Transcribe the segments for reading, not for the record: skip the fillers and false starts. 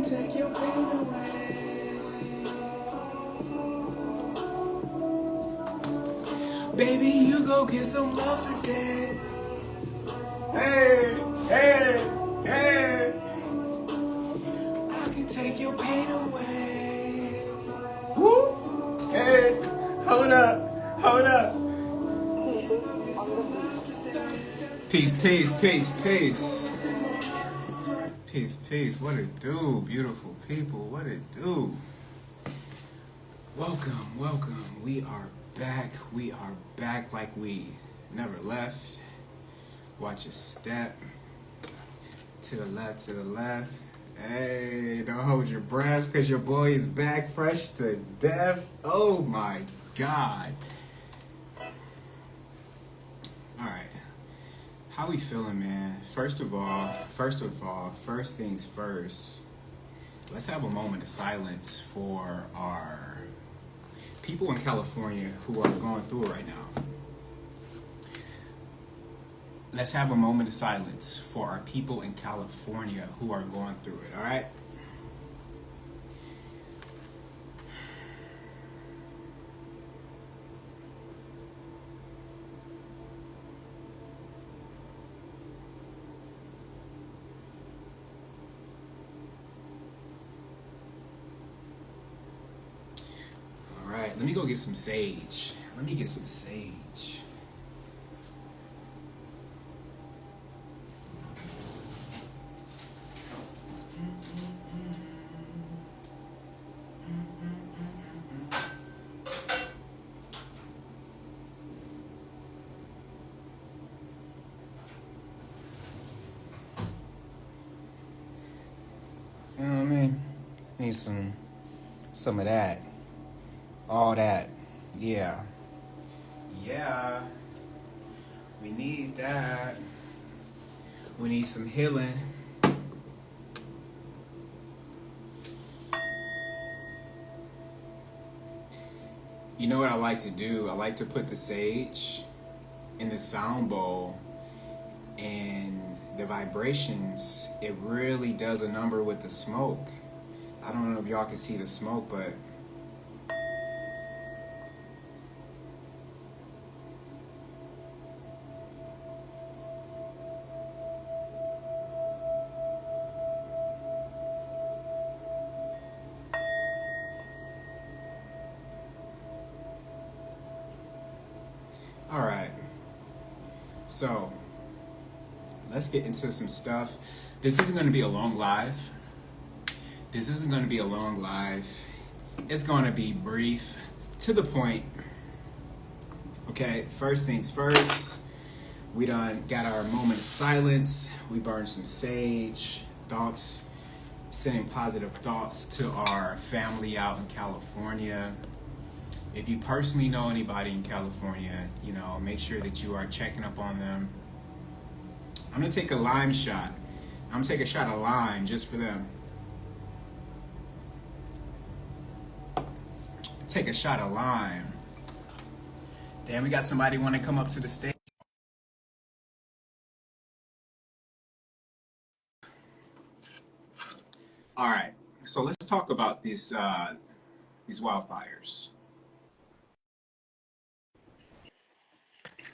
can take your pain away. Baby, you go get some love today. Hey, hey, hey. I can take your pain away. Woo! Hey, hold up, hold up. Peace, peace, peace, peace. Peace, peace. What it do, beautiful people? What it do? Welcome, welcome. We are back. We are back like we never left. Watch your step. To the left, to the left. Hey, don't hold your breath because your boy is back fresh to death. Oh my God. Alright. How we feeling, man? First things first, let's have a moment of silence for our people in California who are going through it right now. Let's have a moment of silence for our people in California who are going through it, all right? All right, let me go get some sage. Let me get some sage. You know what I mean? Need some of that. All that. Yeah. Yeah. We need that. We need some healing. You know what I like to do? I like to put the sage in the sound bowl, and the vibrations, it really does a number with the smoke. I don't know if y'all can see the smoke, but all right. So let's get into some stuff. This isn't going to be a long live. This isn't going to be a long live. It's going to be brief, to the point. Okay, first things first. We done got our moment of silence. We burned some sage, thoughts, sending positive thoughts to our family out in California. If you personally know anybody in California, you know, make sure that you are checking up on them. I'm going to take a lime shot. I'm going to take a shot of lime just for them. Take a shot of lime. Damn, we got somebody want to come up to the stage. All right, so let's talk about these wildfires.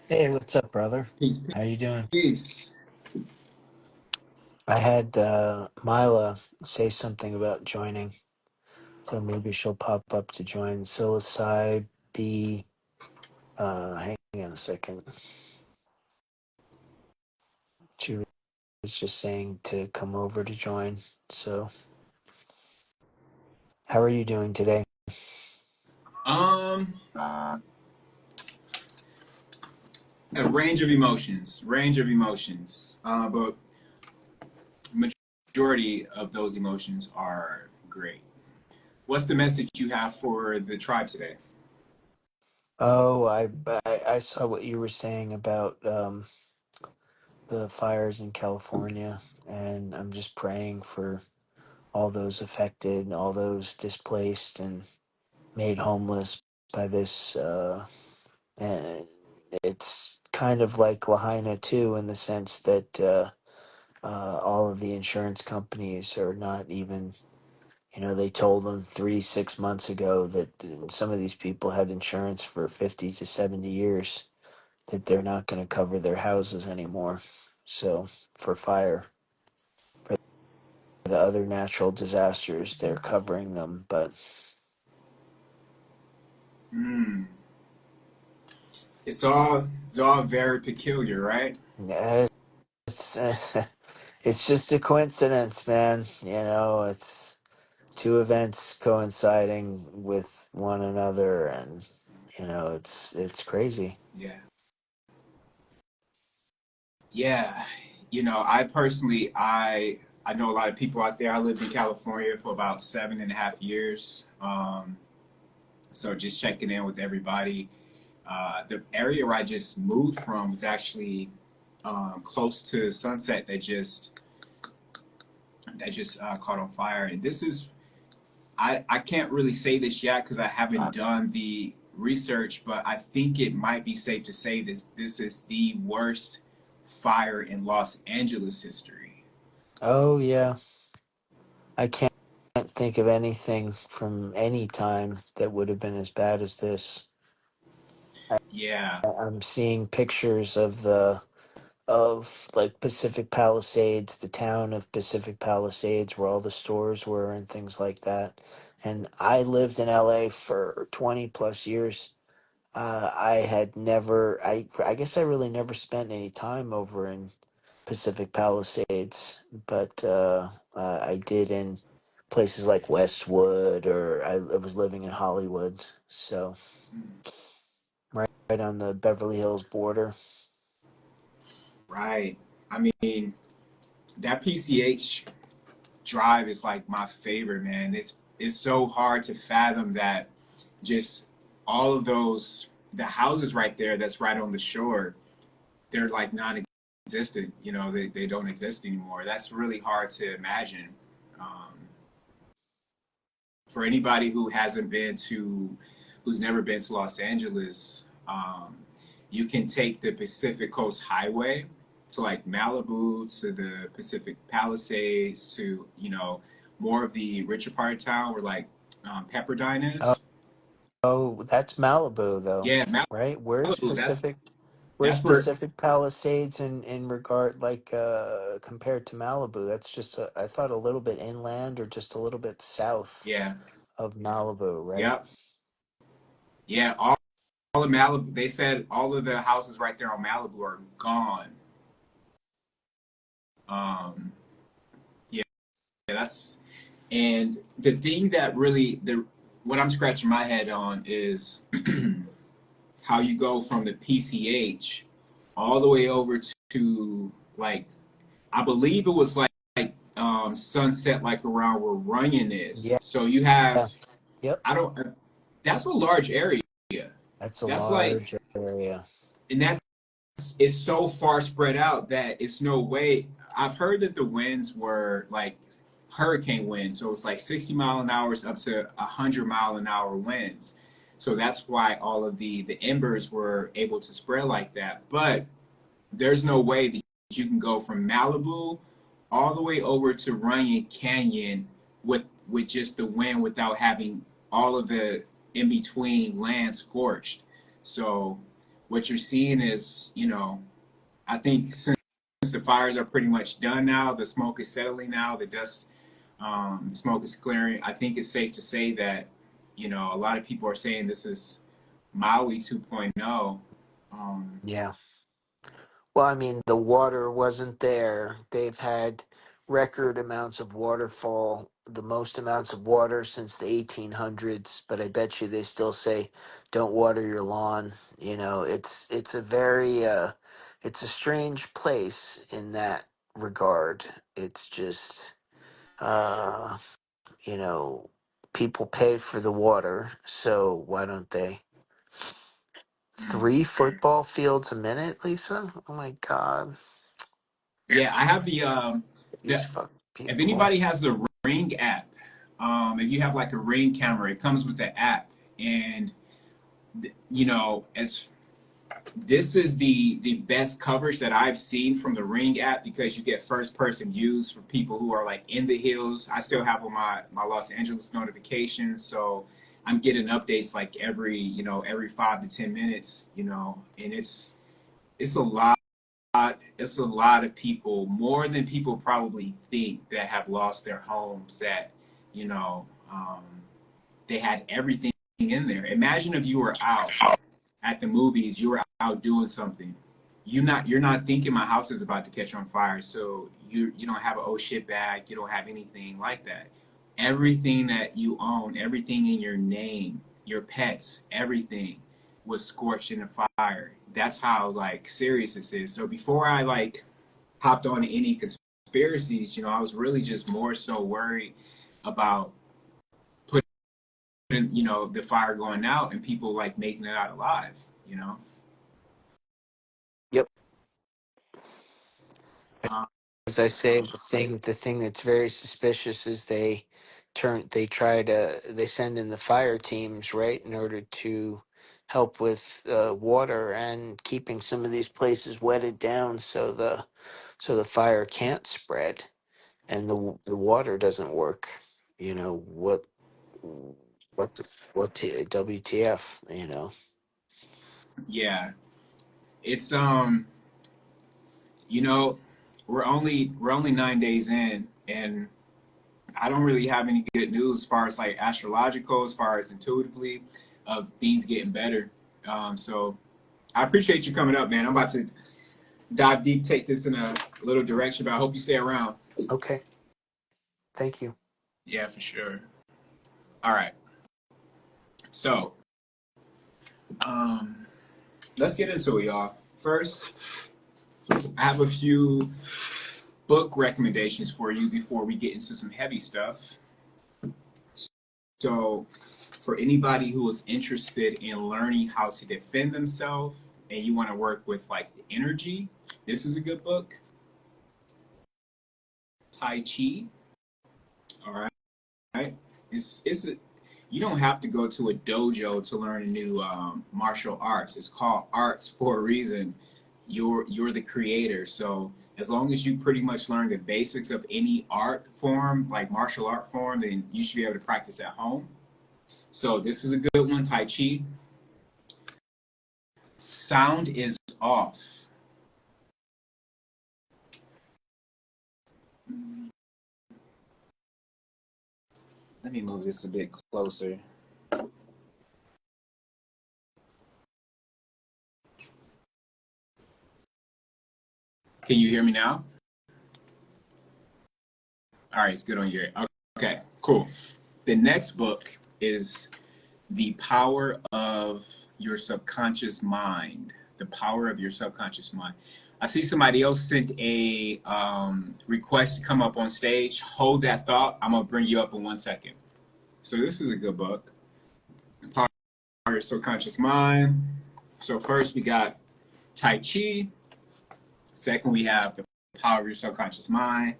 Hey, what's up, brother? Peace, How you doing? peace. I had Mila say something about joining, so maybe she'll pop up to join. Psilocybe. Hang on a second. She was just saying to come over to join. So, how are you doing today? Um, a range of emotions. But majority of those emotions are great. What's the message you have for the tribe today? Oh, I saw what you were saying about the fires in California, and I'm just praying for all those affected, all those displaced, and made homeless by this. And it's kind of like Lahaina too, in the sense that all of the insurance companies are not even They told them 3, 6 months ago that some of these people had insurance for 50 to 70 years, that they're not going to cover their houses anymore. So for fire, for the other natural disasters, they're covering them. But Mm. It's all very peculiar, right? uh, it's, it's just a coincidence, man. It's two events coinciding with one another, and it's crazy. Yeah. Yeah. I personally, I know a lot of people out there. I lived in California for about 7.5 years. So just checking in with everybody. The area where I just moved from was actually close to Sunset that just caught on fire. And this is I can't really say this yet because I haven't done the research, but I think it might be safe to say this is the worst fire in Los Angeles history. Oh yeah, I can't think of anything from any time that would have been as bad as this. Yeah. I'm seeing pictures of like Pacific Palisades, the town of Pacific Palisades, where all the stores were and things like that. And I lived in LA for 20 plus years. I had never, I guess I really never spent any time over in Pacific Palisades, but I did in places like Westwood, or I was living in Hollywood, so right on the Beverly Hills border. Right. I mean, that PCH drive is like my favorite, man. It's so hard to fathom that just all of those the houses right there that's right on the shore, they're like non-existent. They don't exist anymore. That's really hard to imagine. For anybody who's never been to Los Angeles, you can take the Pacific Coast Highway to like Malibu, to the Pacific Palisades, to more of the richer part of town where like Pepperdine Oh, is. oh, that's Malibu though, Yeah, right? Where's Malibu. That's Pacific? Where's that's where. Pacific Palisades in regard, like compared to Malibu? That's just I thought a little bit inland or just a little bit south Yeah. of Malibu, right? Yep. Yeah. All of Malibu. They said all of the houses right there on Malibu are gone. Um, yeah. That's And the thing that really the what I'm scratching my head on is how you go from the PCH all the way over to like I believe it was like Sunset, like around where Runyon is. Yeah, So you have yep. I don't that's a large area. That's a That's like large area. and that's it's so far spread out that it's no way. I've heard that the winds were like hurricane winds, so it's like 60 mile an hour up to 100 mile an hour winds. So that's why all of the embers were able to spread like that. But there's no way that you can go from Malibu all the way over to Runyon Canyon with just the wind without having all of the in between land scorched. So what you're seeing is, I think since the fires are pretty much done now, the smoke is settling now, the dust, the smoke is clearing. I think it's safe to say that, a lot of people are saying this is Maui 2.0. Um, Yeah. Well, I mean, the water wasn't there. They've had record amounts of waterfall, the most amounts of water since the 1800s, but I bet you they still say don't water your lawn. It's a very it's a strange place in that regard. It's just uh, you know, people pay for the water, so why don't they? 3 football fields a minute, Lisa? Oh my God. yeah, I have These the fuck if people. anybody has the Ring app, if you have like a Ring camera, it comes with the app, and as This is the best coverage that I've seen from the Ring app because you get first person views for people who are like in the hills. I still have on my Los Angeles notifications, so I'm getting updates like every 5 to 10 minutes, and it's a lot. It's a lot of people, more than people probably think, that have lost their homes. That you know, um, they had everything in there. Imagine if you were out at the movies, you were out doing something. You're not thinking my house is about to catch on fire, so you don't have an oh shit bag, you don't have anything like that. Everything that you own, everything in your name, your pets, everything was scorched in the fire. That's how like serious this is. So before I like hopped on any conspiracies, I was really just more so worried about putting, the fire going out and people like making it out alive. Yep. Uh, As I say, the thing that's very suspicious is they send in the fire teams, right, in order to help with water and keeping some of these places wetted down so the fire can't spread and the water doesn't work. You know WTF? yeah, it's you know, we're only 9 days in, and I don't really have any good news as far as like astrological, as far as intuitively, of things getting better. So I appreciate you coming up, man. I'm about to dive deep, take this in a little direction, but I hope you stay around. Okay, thank you. Yeah, for sure. All right. So, um, let's get into it, y'all. First, I have a few book recommendations for you before we get into some heavy stuff. So, for anybody who is interested in learning how to defend themselves and you want to work with like the energy, this is a good book. Tai Chi. All right. It's you don't have to go to a dojo to learn a new martial arts. It's called arts for a reason. You're the creator. So as long as you pretty much learn the basics of any art form, like martial art form, then you should be able to practice at home. So this is a good one, Tai Chi. Sound is off. Let me move this a bit closer. Can you hear me now? All right, it's good on your end. Okay, cool. The next book is The Power of Your Subconscious Mind. The Power of Your Subconscious Mind. I see somebody else sent a request to come up on stage. Hold that thought. I'm going to bring you up in 1 second. So this is a good book. The Power of Your Subconscious Mind. So first we got Tai Chi. Second, we have The Power of Your Subconscious Mind.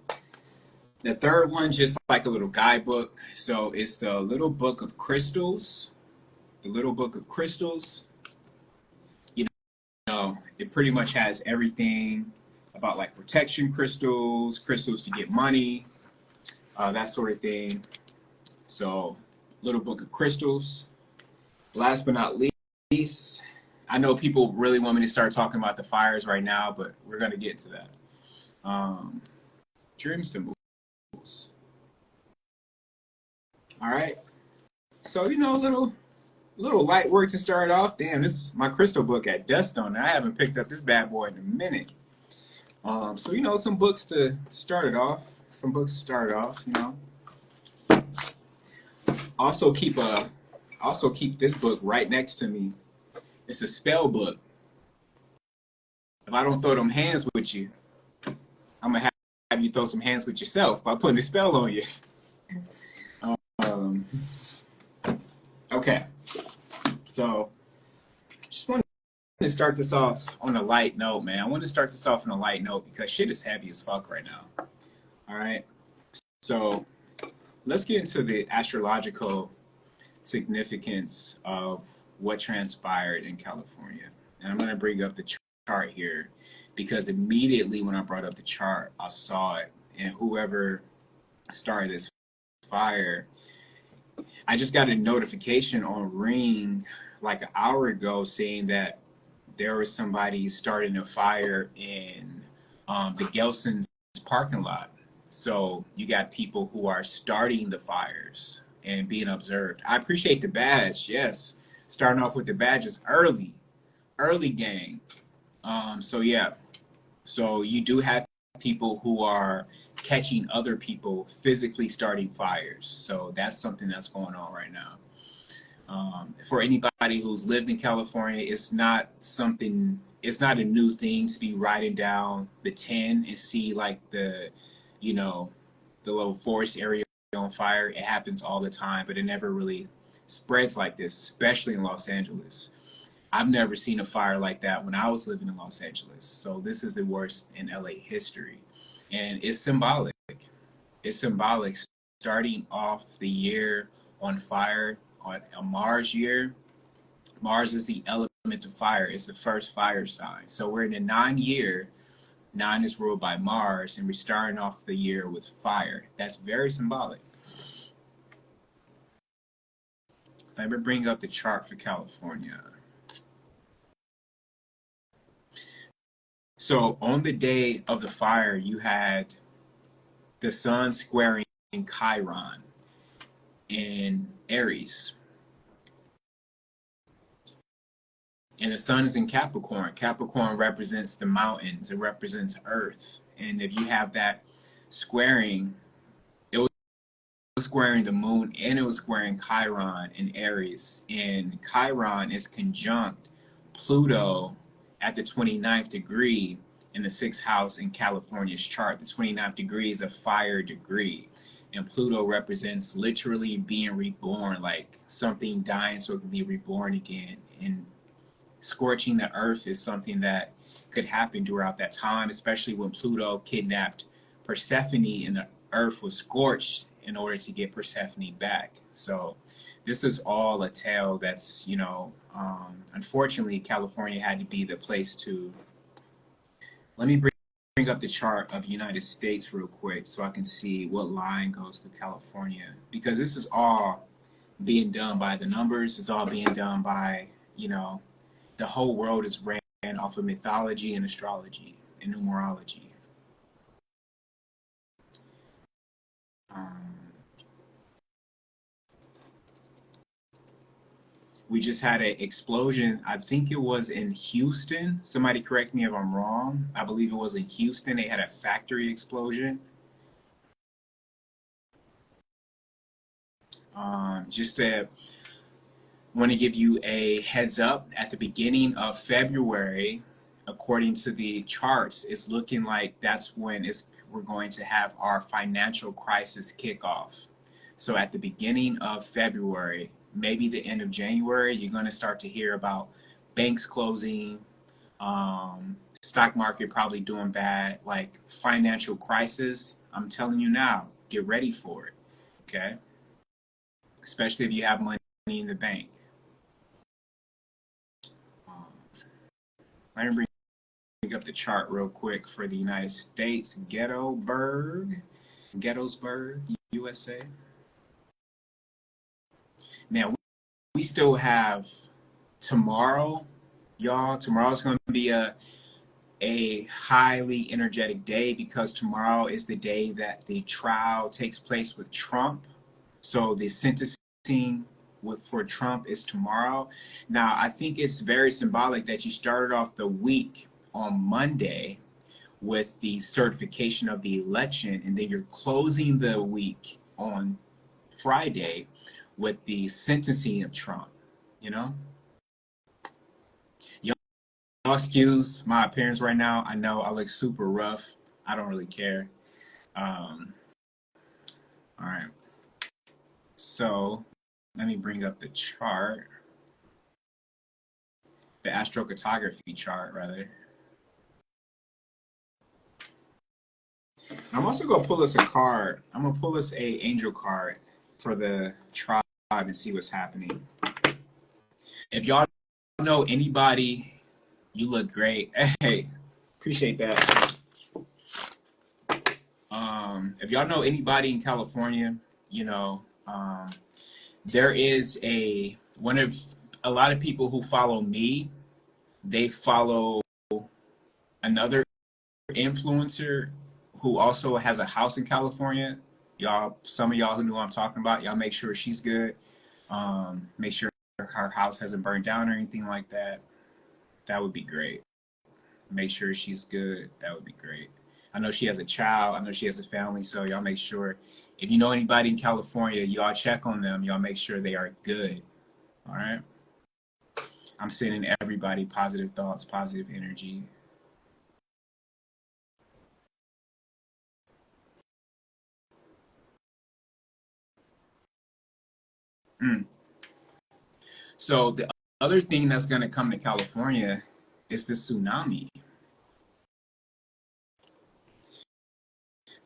The third one, just like a little guidebook. So it's the Little Book of Crystals. The Little Book of Crystals. You it pretty much has everything about like protection crystals, crystals to get money, that sort of thing. So, Little Book of Crystals. Last but not least, I know people really want me to start talking about the fires right now, but we're going to get to that. Dream symbols. All right. So, a little light work to start off. Damn, this is my crystal book at dust on it. I haven't picked up this bad boy in a minute. So some books to start it off. Some books to start it off. Also keep this book right next to me. It's a spell book. If I don't throw them hands with you, I'm gonna have you throw some hands with yourself by putting a spell on you. Um, okay, so just wanted to start this off on a light note, man. I want to start this off on a light note because shit is heavy as fuck right now. All right, so let's get into the astrological significance of what transpired in California. And I'm going to bring up the chart here because immediately when I brought up the chart, I saw it. And whoever started this fire, I just got a notification on Ring like an hour ago saying that there was somebody starting a fire in the Gelson's parking lot. So you got people who are starting the fires and being observed. I appreciate the badge. Yes, starting off with the badges early, early gang. So yeah, so you do have people who are catching other people physically starting fires. So that's something that's going on right now. For anybody who's lived in California, it's not a new thing to be riding down the 10 and see like you know, the little forest area on fire. It happens all the time, but it never really spreads like this, especially in Los Angeles. I've never seen a fire like that when I was living in Los Angeles. So this is the worst in LA history. And it's symbolic. It's symbolic starting off the year on fire on a Mars year. Mars is the element of fire. It's the first fire sign. So we're in a 9 year. 9 is ruled by Mars, and we're starting off the year with fire. That's very symbolic. Let me bring up the chart for California. So on the day of the fire, you had the sun squaring Chiron in Aries. And the sun is in Capricorn. Capricorn represents the mountains. It represents Earth. And if you have that squaring, it was squaring the moon and it was squaring Chiron in Aries. And Chiron is conjunct Pluto at the 29th degree in the sixth house in California's chart. The 29th degree is a fire degree. And Pluto represents literally being reborn, like something dying so it can be reborn again. And scorching the earth is something that could happen throughout that time, especially when Pluto kidnapped Persephone and the earth was scorched in order to get Persephone back. So this is all a tale that's, unfortunately, California had to be the place to. Let me bring up the chart of the United States real quick so I can see what line goes to California, because this is all being done by the numbers. It's all being done by, the whole world is ran off of mythology and astrology and numerology. Um, we just had an explosion. I think it was in Houston. Somebody correct me if I'm wrong. I believe it was in Houston. They had a factory explosion. Just to want to give you a heads up, at the beginning of February, according to the charts, it's looking like that's when we're going to have our financial crisis kickoff. So at the beginning of February, maybe the end of January, you're going to start to hear about banks closing, stock market probably doing bad, like financial crisis. I'm telling you now, get ready for it, okay? Especially if you have money in the bank. Let me bring up the chart real quick for the United States. Gettysburg, USA. Man, we still have tomorrow, y'all. Tomorrow's going to be a highly energetic day because tomorrow is the day that the trial takes place with Trump. So the sentencing for Trump is tomorrow. Now, I think it's very symbolic that you started off the week on Monday with the certification of the election, and then you're closing the week on Friday with the sentencing of Trump, you know? Y'all excuse my appearance right now. I know I look super rough. I don't really care. All right. So let me bring up the chart, the astrocartography chart, rather. I'm also gonna pull us a card. I'm gonna pull us a angel card for the tribe and see what's happening. If y'all know anybody You look great. Hey, appreciate that. If y'all know anybody in California, you know, there is a lot of people who follow me. They follow another influencer who also has a house in California. Y'all, some of y'all who know what I'm talking about, y'all make sure she's good. Make sure her house hasn't burned down or anything like that. That would be great. Make sure she's good. That would be great. I know she has a child. I know she has a family. So y'all make sure, if you know anybody in California, y'all check on them. Y'all make sure they are good. All right. I'm sending everybody positive thoughts, positive energy. Mm. So the other thing that's going to come to California is the tsunami.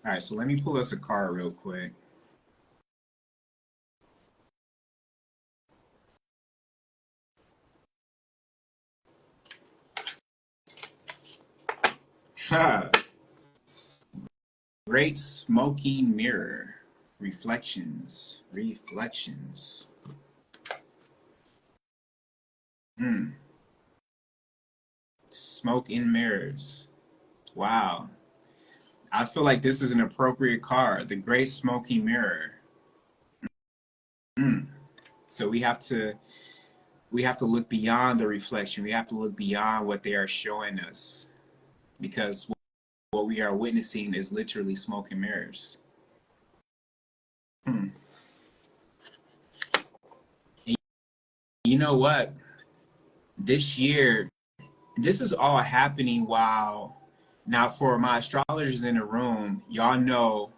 All right. So let me pull us a card real quick. Ha! Great smoking mirror. Reflections. Reflections. Hmm. Smoke in mirrors. Wow. I feel like this is an appropriate card. The Great Smoking Mirror. Mm. So we have to look beyond the reflection. We have to look beyond what they are showing us because what we are witnessing is literally smoke and mirrors. Hmm. And you know what? This year, this is all happening while now for my astrologers in the room, y'all know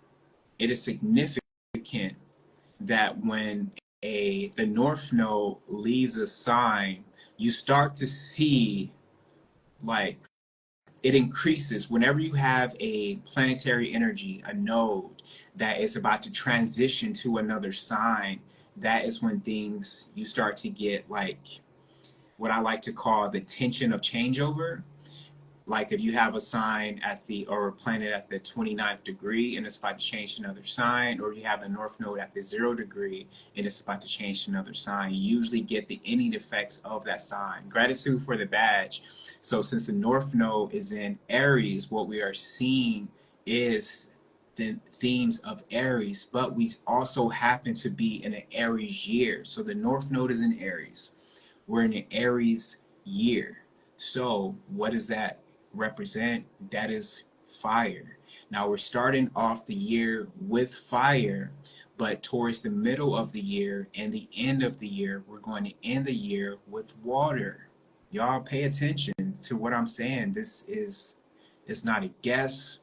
it is significant that when the north node leaves a sign, you start to see like it increases whenever you have a planetary energy, a node that is about to transition to another sign. That is when things you start to get like what I like to call the tension of changeover. Like if you have a sign at the or a planet at the 29th degree and it's about to change to another sign, or you have the north node at the 0 degree and it's about to change to another sign, you usually get the ending effects of that sign. Gratitude for the badge. So since the north node is in Aries, what we are seeing is the themes of Aries, but we also happen to be in an Aries year. So the north node is in Aries. We're in an Aries year. So what does that represent? That is fire. Now we're starting off the year with fire, but towards the middle of the year and the end of the year, we're going to end the year with water. Y'all pay attention to what I'm saying. This is it's not a guess,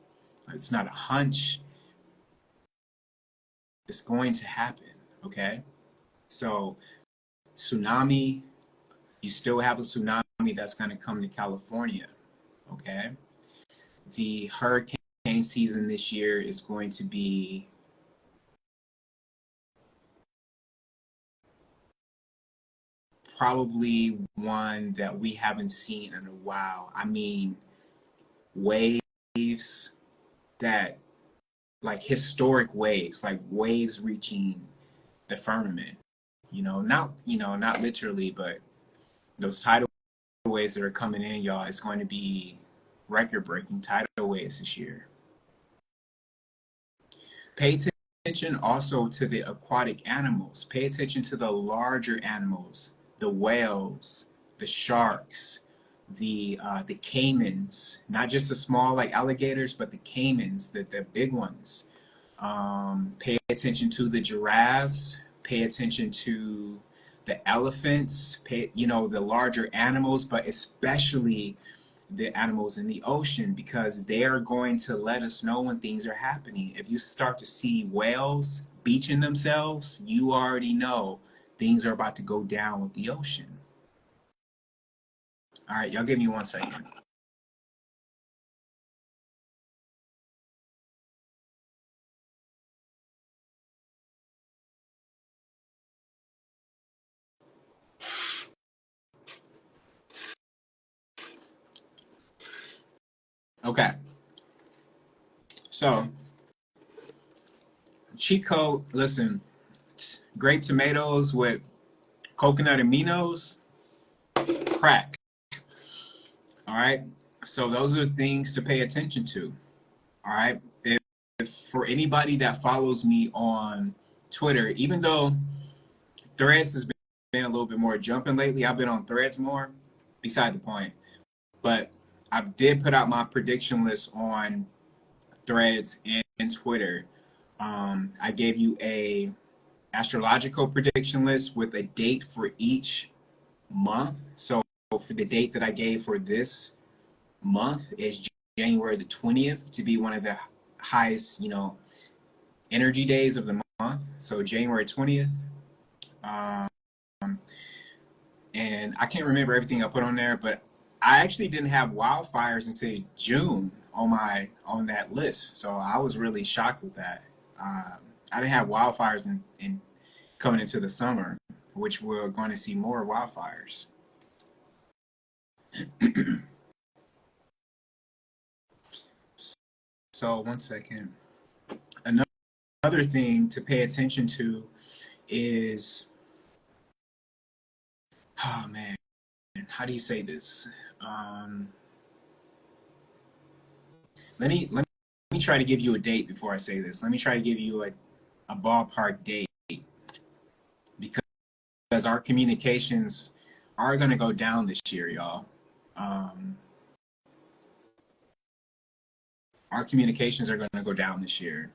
it's not a hunch. It's going to happen, okay? So tsunami, you still have a tsunami that's going to come to California, okay? The hurricane season this year is going to be probably one that we haven't seen in a while. I mean, waves that, like historic waves, like waves reaching the firmament. Not literally, but those tidal waves that are coming in, y'all, it's going to be record-breaking tidal waves this year. Pay attention also to the aquatic animals. Pay attention to the larger animals, the whales, the sharks, the caimans, not just the small like alligators, but the caimans, the big ones. Pay attention to the giraffes. Pay attention to the elephants. The larger animals, but especially the animals in the ocean because they are going to let us know when things are happening. If you start to see whales beaching themselves, you already know things are about to go down with the ocean. All right, y'all give me 1 second. Okay, so cheat code. Listen, great tomatoes with coconut aminos, crack. All right. So those are things to pay attention to. All right. If for anybody that follows me on Twitter, even though Threads has been a little bit more jumping lately, I've been on Threads more. Beside the point, but I did put out my prediction list on Threads and Twitter. I gave you a astrological prediction list with a date for each month. So for the date that I gave for this month is January the 20th to be one of the highest, energy days of the month. So January 20th. Um, and I can't remember everything I put on there, but I actually didn't have wildfires until June on that list. So I was really shocked with that. I didn't have wildfires in coming into the summer, which we're going to see more wildfires. So one second. Another thing to pay attention to is, oh man, how do you say this? Um, let me try to give you a date before I say this. Let me try to give you a ballpark date because our communications are going to go down this year, y'all. Um, our communications are going to go down this year.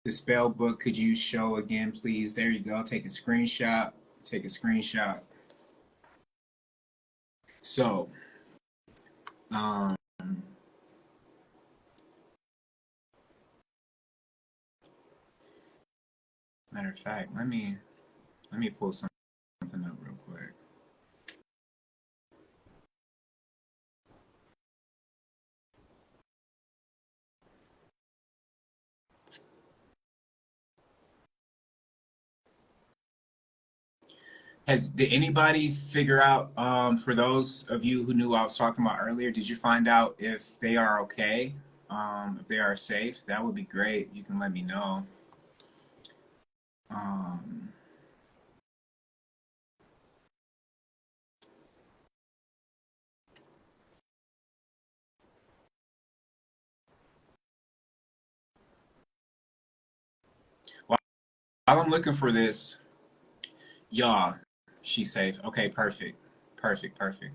The spell book, could you show again, please? There you go. Take a screenshot. Take a screenshot. So, um, matter of fact, let me pull something up real quick. Did anybody figure out, for those of you who knew I was talking about earlier, did you find out if they are okay? If they are safe? That would be great. You can let me know. Um, while I'm looking for this, y'all, she's safe. Okay, perfect. Perfect, perfect.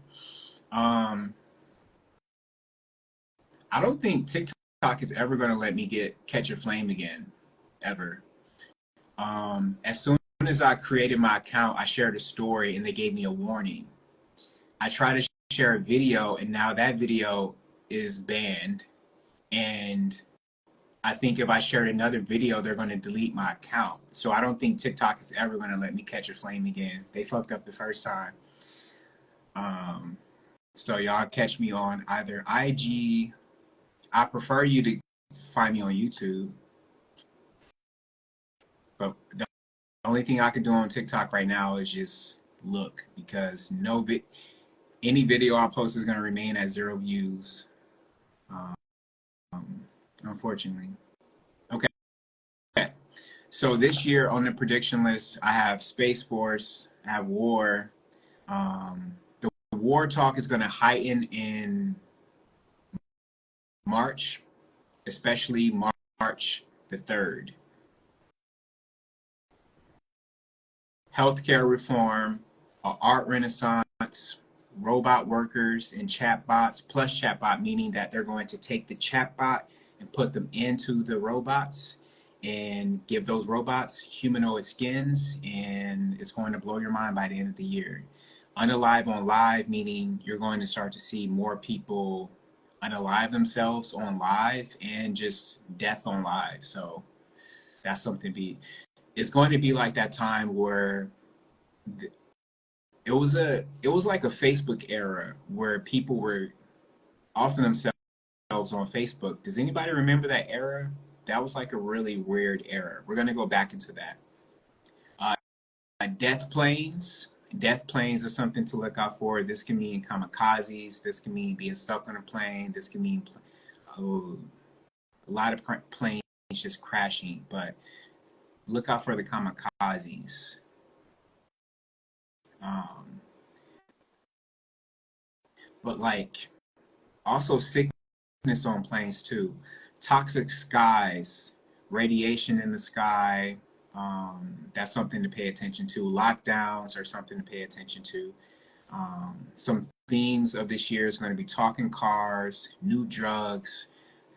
Um, I don't think TikTok is ever going to let me catch a flame again, ever. As soon as I created my account, I shared a story and they gave me a warning. I tried to share a video and now that video is banned. And I think if I shared another video, they're going to delete my account. So I don't think TikTok is ever going to let me catch a flame again. They fucked up the first time. Um, so y'all catch me on either IG. I prefer you to find me on YouTube, but the only thing I can do on TikTok right now is just look because any video I post is going to remain at 0 views. Um, Unfortunately. Okay. So this year on the prediction list, I have Space Force, I have War. The war talk is going to heighten in March, especially March the 3rd. Healthcare reform, art renaissance, robot workers, and chatbots, plus chatbot, meaning that they're going to take the chatbot and put them into the robots and give those robots humanoid skins, and it's going to blow your mind by the end of the year. Unalive on live, meaning you're going to start to see more people unalive themselves on live and just death on live. So that's something to be. It's going to be like that time where it was like a Facebook era where people were offering themselves on Facebook. Does anybody remember that era? That was like a really weird era. We're gonna go back into that. Death planes. Death planes is something to look out for. This can mean kamikazes. This can mean being stuck on a plane. This can mean a lot of planes just crashing. But look out for the kamikazes. Um, but like also sickness on planes too. Toxic skies, radiation in the sky. That's something to pay attention to. Lockdowns are something to pay attention to. Some themes of this year is going to be talking cars, new drugs,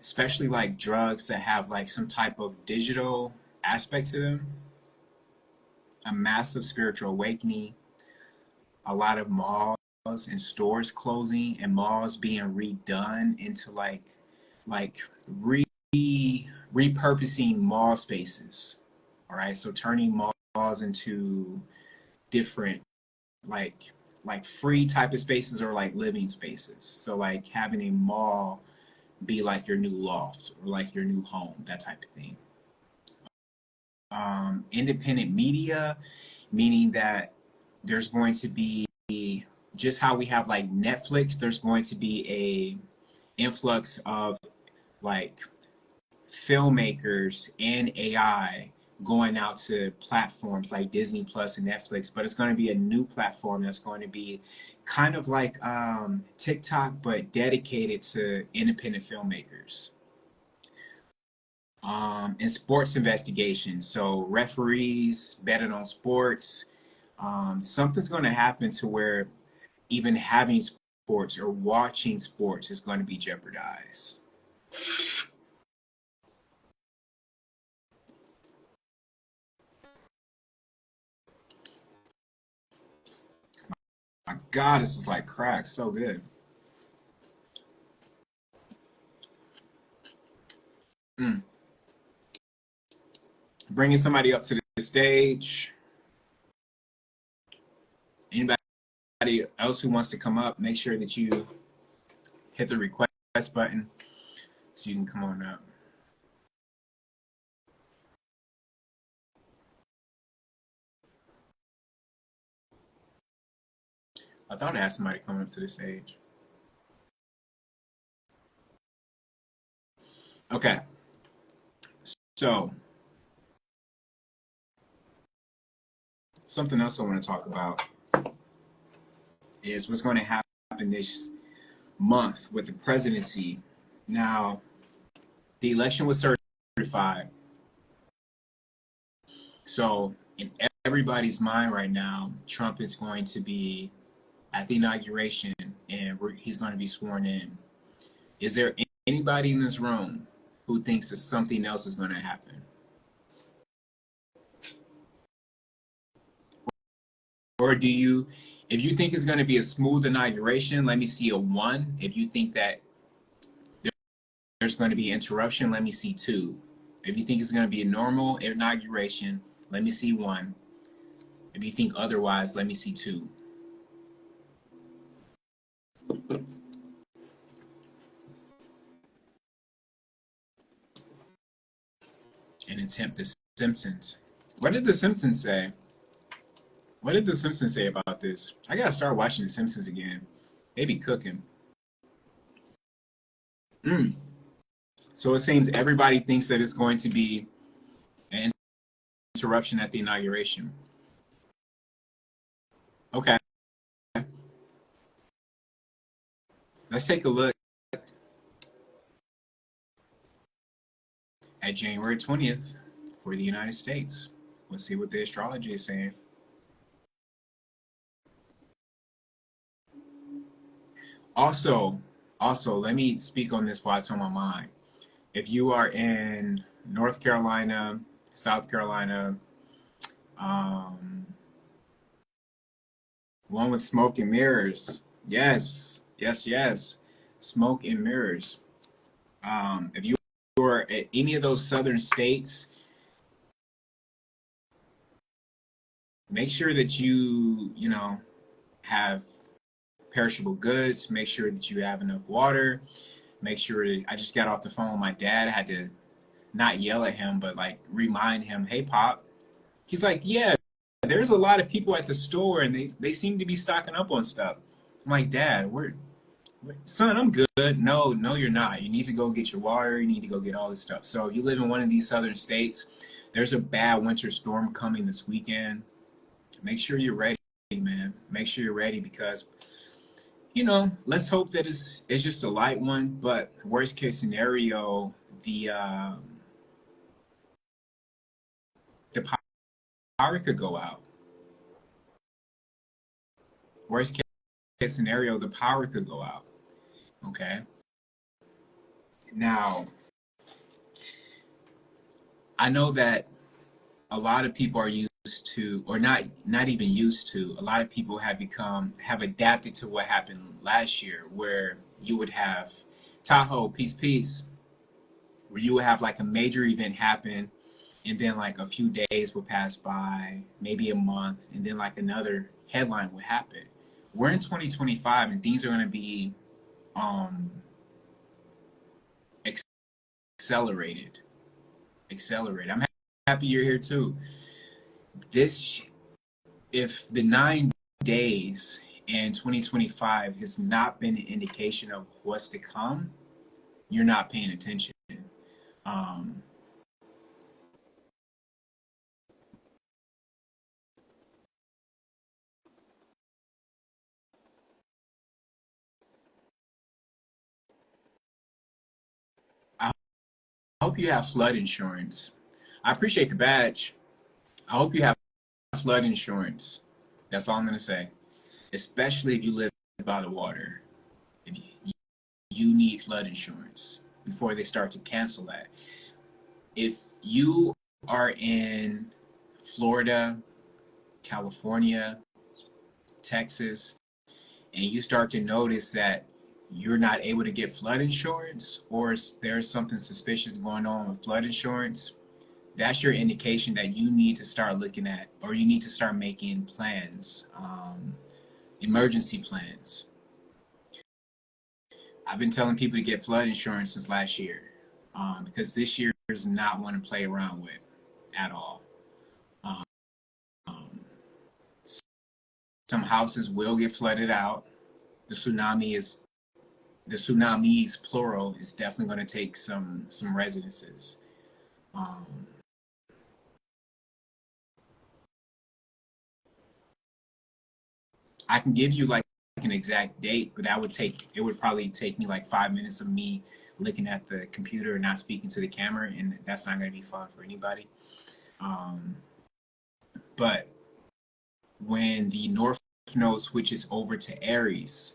especially like drugs that have like some type of digital aspect to them, a massive spiritual awakening, a lot of malls and stores closing and malls being redone into like re repurposing mall spaces. All right, so turning malls into different like free type of spaces or like living spaces. So like having a mall be like your new loft or like your new home, that type of thing. Independent media, meaning that there's going to be, just how we have like Netflix, there's going to be a influx of like filmmakers and AI going out to platforms like Disney Plus and Netflix, but it's going to be a new platform that's going to be kind of like TikTok, but dedicated to independent filmmakers. And sports investigations, so referees betting on sports. Something's going to happen to where even having sports or watching sports is going to be jeopardized. My God, this is like crack. So good. Mm. Bringing somebody up to the stage. Anybody else who wants to come up, make sure that you hit the request button so you can come on up. I thought I had somebody coming up to the stage. Okay, so something else I want to talk about is what's going to happen this month with the presidency. Now, the election was certified. So, in everybody's mind right now, Trump is going to be at the inauguration and he's going to be sworn in. Is there anybody in this room who thinks that something else is going to happen? Or do you, if you think it's going to be a smooth inauguration, let me see a 1. If you think that there's going to be interruption, let me see 2. If you think it's going to be a normal inauguration, let me see 1. If you think otherwise, let me see 2. And attempt the Simpsons. What did the Simpsons say? What did the Simpsons say about this? I gotta start watching the Simpsons again. They be cooking. Mm. So it seems everybody thinks that it's going to be an interruption at the inauguration. Okay, let's take a look at January 20th for the United States. Let's see what the astrology is saying. Also, let me speak on this while it's on my mind. If you are in North Carolina, South Carolina, um, one with smoke and mirrors. Yes, yes, yes. Smoke and mirrors. If you are at any of those southern states, make sure that you have perishable goods. Make sure that you have enough water. Make sure that I just got off the phone with my dad. I had to not yell at him, but like remind him, hey, Pop. He's like, yeah, there's a lot of people at the store and they seem to be stocking up on stuff. I'm like, Dad, son, I'm good. No, no, you're not. You need to go get your water. You need to go get all this stuff. So you live in one of these southern states. There's a bad winter storm coming this weekend. Make sure you're ready, man. Make sure you're ready because let's hope that it's just a light one. But worst case scenario, the power could go out. Worst case scenario, the power could go out. Okay. Now, I know that a lot of people are used to, or not even used to. A lot of people have adapted to what happened last year, where you would have Tahoe, peace, peace, where you would have like a major event happen, and then like a few days will pass by, maybe a month, and then like another headline would happen. We're in 2025, and things are going to be um, accelerated. Accelerated. I'm happy you're here too. This, if the 9 days in 2025 has not been an indication of what's to come, you're not paying attention. Um, I hope you have flood insurance. I appreciate the badge. I hope you have flood insurance. That's all I'm going to say. Especially if you live by the water. If you need flood insurance before they start to cancel that. If you are in Florida, California, Texas, and you start to notice that you're not able to get flood insurance, or there's something suspicious going on with flood insurance, that's your indication that you need to start looking at, or you need to start making plans, emergency plans. I've been telling people to get flood insurance since last year, because this year is not one to play around with at all. Um, some houses will get flooded out. The tsunamis plural is definitely going to take some residences. Um, I can give you like an exact date, but it would probably take me like 5 minutes of me looking at the computer and not speaking to the camera, and that's not going to be fun for anybody. Um, but when the North Node switches over to Aries,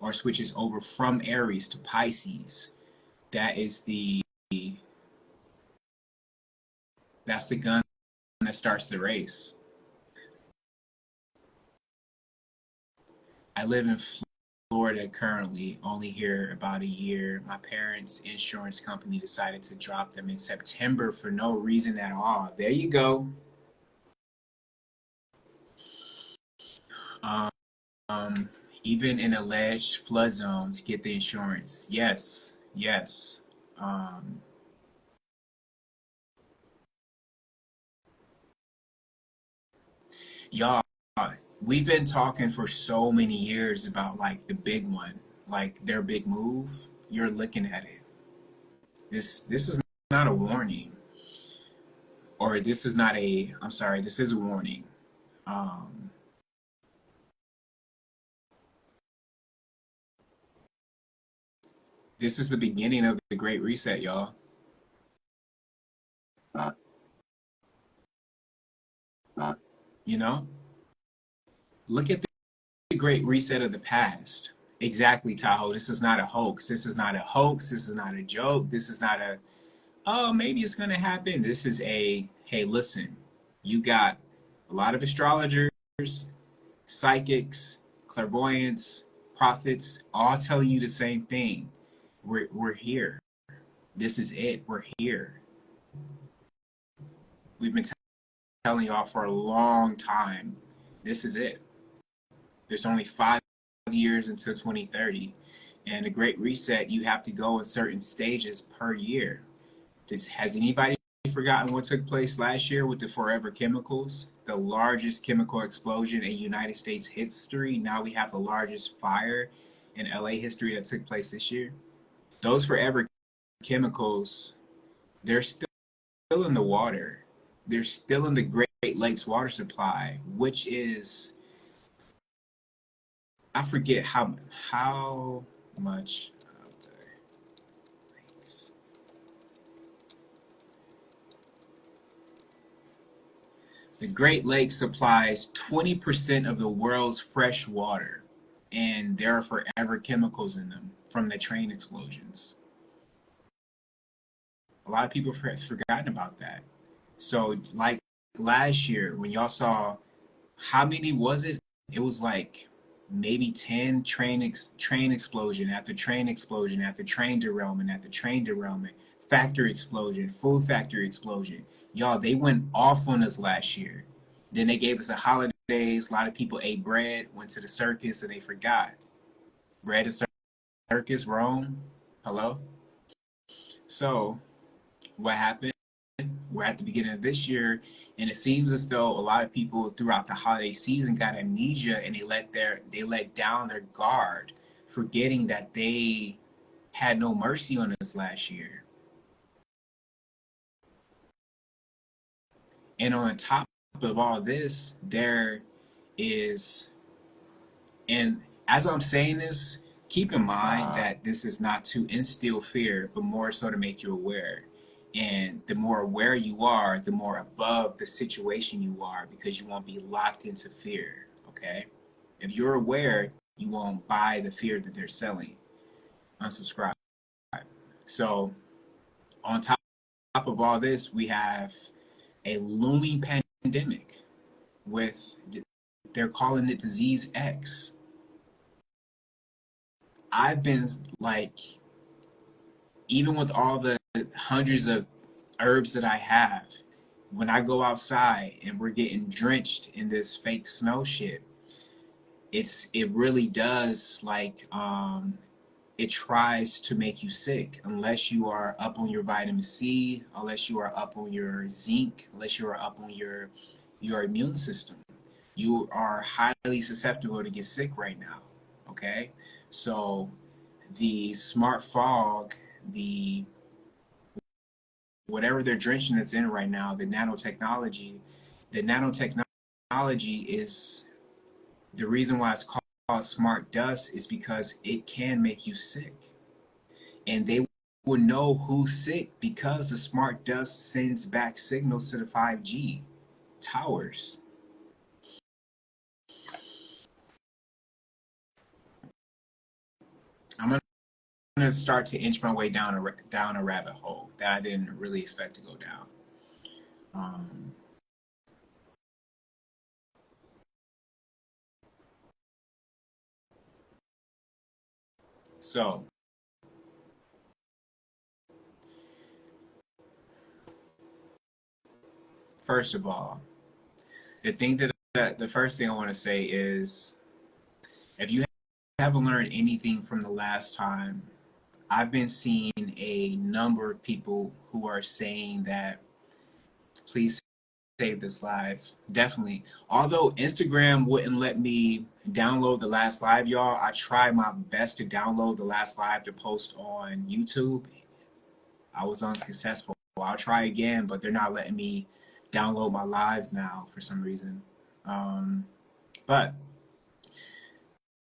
or switches over from Aries to Pisces, that is that's the gun that starts the race. I live in Florida currently, only here about a year. My parents' insurance company decided to drop them in September for no reason at all. There you go. Um, Even in alleged flood zones, get the insurance. Yes, yes. Um, y'all, we've been talking for so many years about like the big one, like their big move. You're looking at it. This is not a warning, or this is not a. I'm sorry, this is a warning. Um, this is the beginning of the Great Reset, y'all. You know, look at the Great Reset of the past. Exactly, Tahoe. This is not a hoax. This is not a hoax. This is not a joke. This is not a, oh, maybe it's going to happen. This is a, hey, listen, you got a lot of astrologers, psychics, clairvoyants, prophets, all telling you the same thing. We're here. This is it. We're here. We've been telling y'all for a long time. This is it. There's only 5 years until 2030. And a great reset, you have to go in certain stages per year. Has anybody forgotten what took place last year with the forever chemicals, the largest chemical explosion in United States history. Now we have the largest fire in LA history that took place this year. Those forever chemicals, they're still in the water. They're still in the Great Lakes water supply, which is, I forget how much of the lakes. The Great Lakes supplies 20% of the world's fresh water, and there are forever chemicals in them from the train explosions. A lot of people have forgotten about that. So, like last year, when y'all saw how many was it? It was like maybe 10 train explosion after train explosion after train derailment after train derailment, factory explosion, food factory explosion. Y'all, they went off on us last year. Then they gave us the holidays. A lot of people ate bread, went to the circus, and they forgot. Bread and circus, Rome. Hello? So, what happened? We're at the beginning of this year, and it seems as though a lot of people throughout the holiday season got amnesia and they let down their guard, forgetting that they had no mercy on us last year. And on top of all this, there is, and as I'm saying this, keep in mind that this is not to instill fear, but more so to make you aware. And the more aware you are, the more above the situation you are, because you won't be locked into fear. Okay? If you're aware, you won't buy the fear that they're selling. Unsubscribe. So, on top of all this, we have a looming pandemic with, they're calling it disease X. I've been like, even with all the hundreds of herbs that I have, when I go outside and we're getting drenched in this fake snow shit, it really does like it tries to make you sick unless you are up on your vitamin C, unless you are up on your zinc, unless you are up on your immune system. You are highly susceptible to get sick right now. Okay? So the smart fog, the whatever they're drenching us in right now, the nanotechnology is the reason why it's called smart dust is because it can make you sick. And they will know who's sick because the smart dust sends back signals to the 5G towers. I'm going to start to inch my way down a rabbit hole that I didn't really expect to go down. Um, so, first of all, the first thing I want to say is if you haven't learned anything from the last time, I've been seeing a number of people who are saying that please save this live. Definitely. Although Instagram wouldn't let me download the last live, y'all, I tried my best to download the last live to post on YouTube. I was unsuccessful. I'll try again, but they're not letting me download my lives now for some reason. But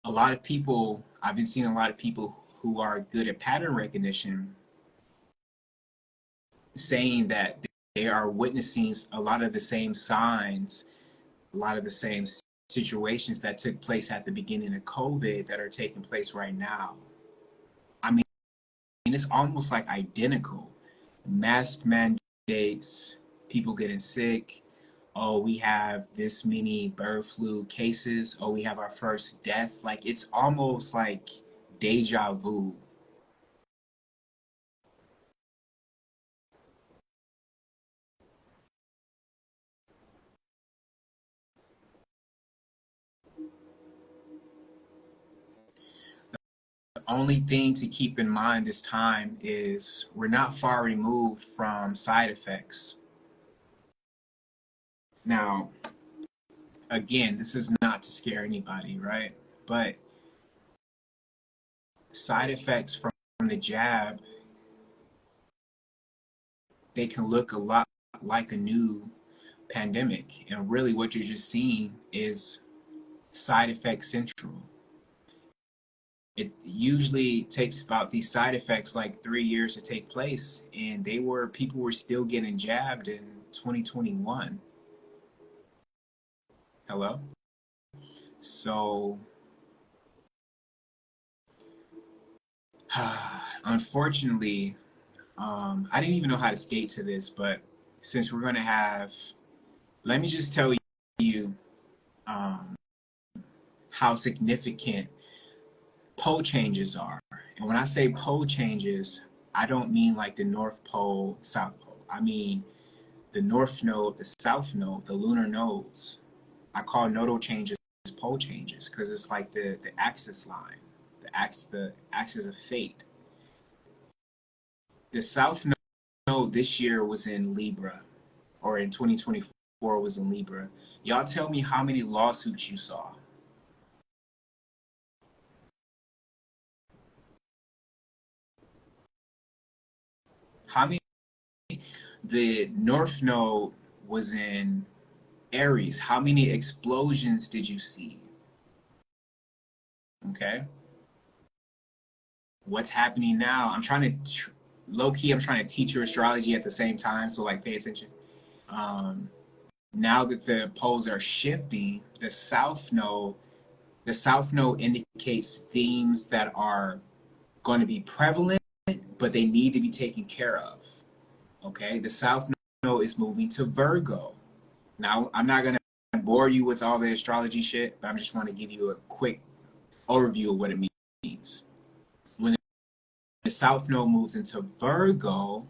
a lot of people, I've been seeing a lot of people who are good at pattern recognition saying that they are witnessing a lot of the same signs, a lot of the same situations that took place at the beginning of COVID that are taking place right now. I mean, it's almost like identical. Mask mandates, people getting sick. Oh, we have this many bird flu cases. Oh, we have our first death. Like, it's almost like deja vu. only thing to keep in mind this time is we're not far removed from side effects. Now, again, this is not to scare anybody, right? But side effects from the jab, they can look a lot like a new pandemic. And really what you're just seeing is side effect central. It usually takes about these side effects like 3 years to take place, and people were still getting jabbed in 2021. Hello? So unfortunately, I didn't even know how to skate to this, but since we're going to have, let me just tell you um, how significant pole changes are. And when I say pole changes, I don't mean like the North Pole, South Pole. I mean the North Node, the South Node, the lunar nodes. I call nodal changes pole changes because it's like the axis line, the axis of fate. The South Node this year was in Libra, or in 2024 was in Libra. Y'all tell me how many lawsuits you saw. How many? The North Node was in Aries. How many explosions did you see? Okay. What's happening now? I'm trying to, low key, I'm trying to teach you astrology at the same time. So, like, pay attention. Um, Now that the poles are shifting, the South Node indicates themes that are going to be prevalent, but they need to be taken care of. Okay. The South Node is moving to Virgo. Now, I'm not going to bore you with all the astrology shit, but I just want to give you a quick overview of what it means. When the South Node moves into Virgo,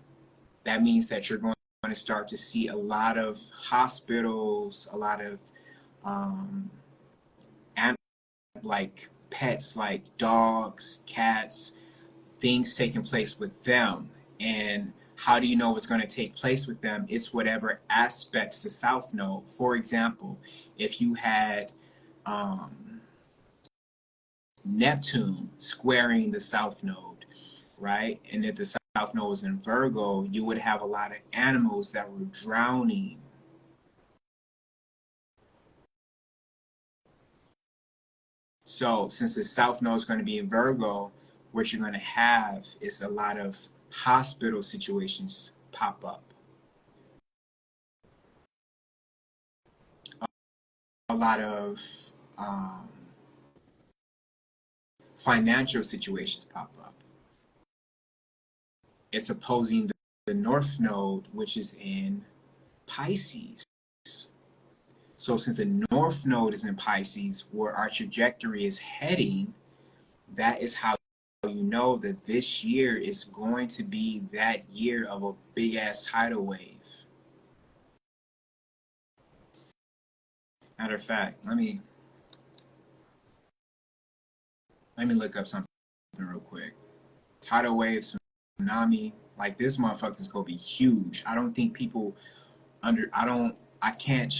that means that you're going to start to see a lot of hospitals, a lot of um, like pets, like dogs, cats, things taking place with them. And how do you know what's going to take place with them? It's whatever aspects the South Node. For example, if you had um, Neptune squaring the South Node, right? And if the South Node was in Virgo, you would have a lot of animals that were drowning. So since the South Node is going to be in Virgo, what you're going to have is a lot of hospital situations pop up. A lot of um, financial situations pop up. It's opposing the North Node, which is in Pisces. So since the North Node is in Pisces, where our trajectory is heading, that is how you know that this year is going to be that year of a big ass tidal wave. Matter of fact, let me look up something real quick. Tidal wave, tsunami, like this motherfucker's gonna be huge. I don't think people I can't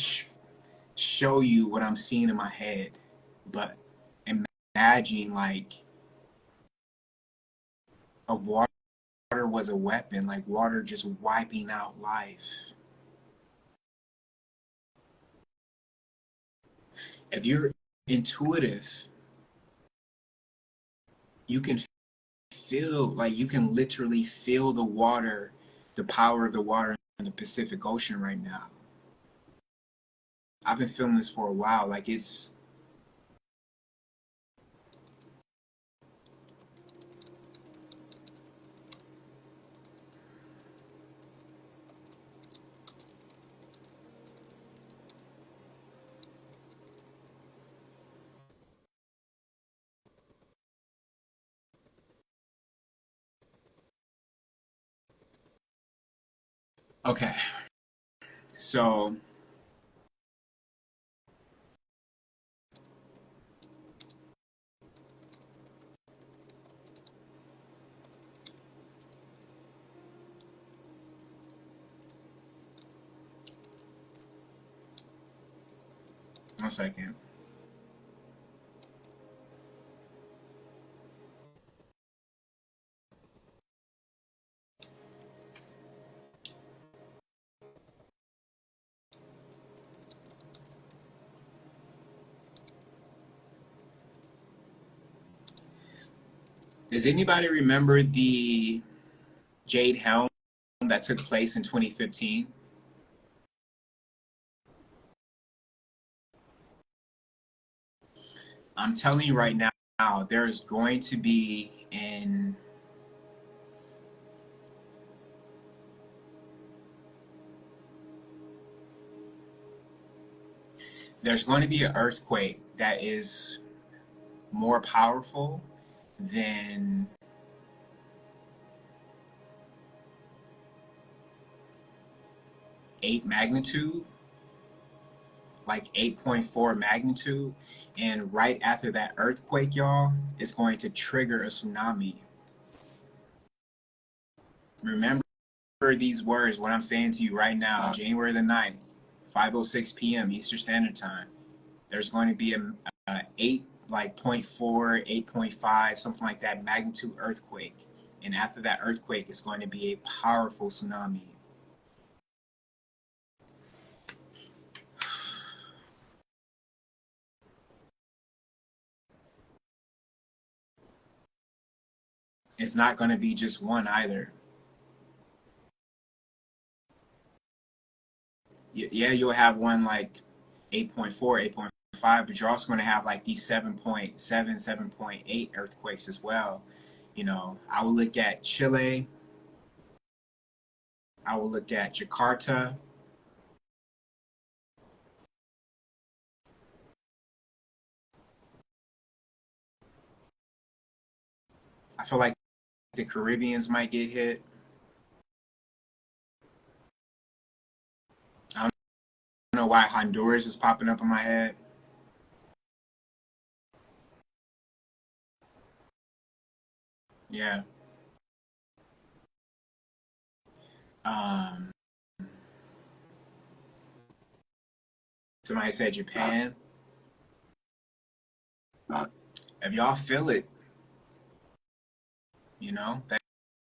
show you what I'm seeing in my head, but imagine like if water was a weapon, like water just wiping out life. If you're intuitive, you can feel, like you can literally feel the water, the power of the water in the Pacific Ocean right now. I've been feeling this for a while. Like it's okay. So One second. Does anybody remember the Jade Helm that took place in 2015? I'm telling you right now, there's going to be an earthquake that is more powerful than 8 magnitude, like 8.4 magnitude. And right after that earthquake, y'all, it's going to trigger a tsunami. Remember these words, what I'm saying to you right now, January the 9th, 5:06 p.m. Eastern Standard Time. There's going to be a 8, like 0.4, 8.5, something like that magnitude earthquake. And after that earthquake, it's going to be a powerful tsunami. It's not going to be just one either. Yeah, you'll have one like 8.4, 8.5, but you're also going to have like these 7.7, 7.8 earthquakes as well. I will look at Chile. I will look at Jakarta. I feel like the Caribbeans might get hit. I don't know why Honduras is popping up in my head. Yeah. Um, Somebody said Japan. If y'all feel it,